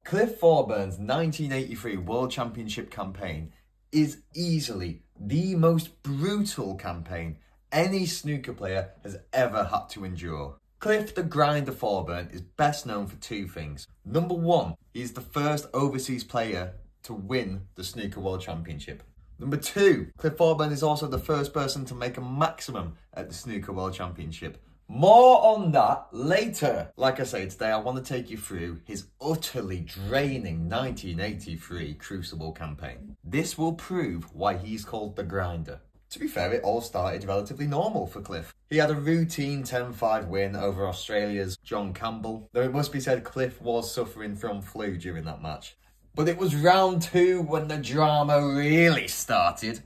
Cliff Thorburn's 1983 World Championship campaign is easily the most brutal campaign any snooker player has ever had to endure. Cliff the Grinder Thorburn is best known for two things. Number one, he is the first overseas player to win the Snooker World Championship. Number two, Cliff Thorburn is also the first person to make a maximum at the Snooker World Championship. More on that later. Like I say, today I want to take you through his utterly draining 1983 Crucible campaign. This will prove why he's called the Grinder. To be fair, it all started relatively normal for Cliff. He had a routine 10-5 win over Australia's John Campbell, though it must be said Cliff was suffering from flu during that match. But it was round two when the drama really started.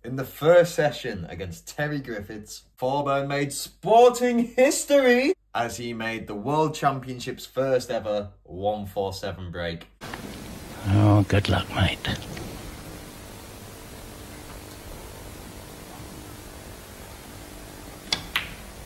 In the first session against Terry Griffiths, Thorburn made sporting history as he made the World Championship's first ever 147 break. Oh, good luck, mate.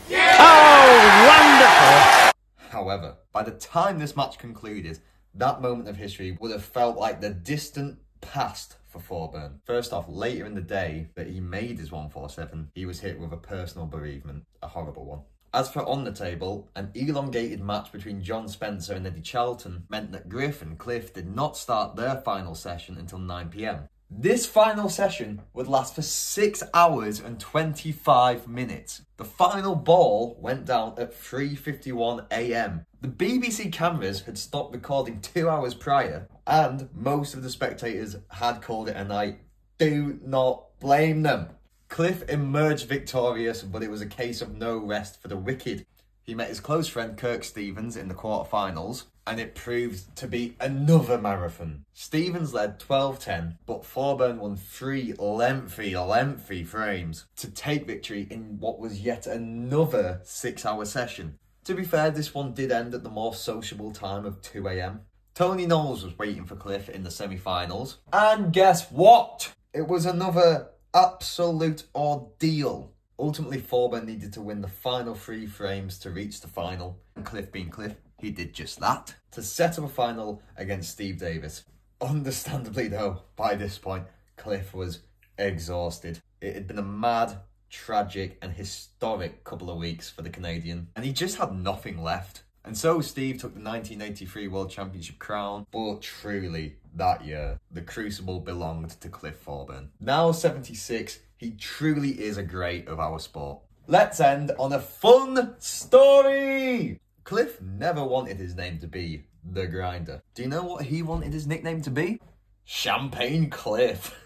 Yeah! Oh, wonderful! However, by the time this match concluded, that moment of history would have felt like the distant past for Thorburn. First off, later in the day that he made his 147, he was hit with a personal bereavement, a horrible one. As for on the table, an elongated match between John Spencer and Eddie Charlton meant that Griff and Cliff did not start their final session until 9 PM. This final session would last for 6 hours and 25 minutes. The final ball went down at 3:51 AM. The BBC cameras had stopped recording 2 hours prior, and most of the spectators had called it a night. Do not blame them. Cliff emerged victorious, but it was a case of no rest for the wicked. He met his close friend Kirk Stevens in the quarterfinals, and it proved to be another marathon. Stevens led 12-10, but Thorburn won 3 lengthy frames to take victory in what was yet another 6-hour session. To be fair, this one did end at the more sociable time of 2 AM. Tony Knowles was waiting for Cliff in the semi-finals, and guess what? It was another absolute ordeal. Ultimately, Thorburn needed to win the final 3 frames to reach the final. And Cliff being Cliff, he did just that, to set up a final against Steve Davis. Understandably though, by this point, Cliff was exhausted. It had been a mad, tragic and historic couple of weeks for the Canadian, and he just had nothing left. And so Steve took the 1983 World Championship crown, but truly, that year, the Crucible belonged to Cliff Thorburn. Now 76, he truly is a great of our sport. Let's end on a fun story! Cliff never wanted his name to be The Grinder. Do you know what he wanted his nickname to be? Champagne Cliff.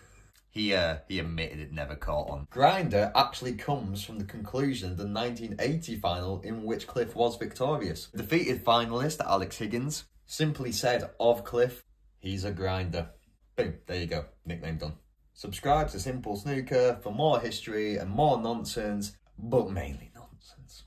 He admitted it never caught on. Grinder actually comes from the conclusion of the 1980 final in which Cliff was victorious. Defeated finalist Alex Higgins simply said of Cliff, he's a grinder. Boom, there you go, nickname done. Subscribe to Simple Snooker for more history and more nonsense, but mainly nonsense.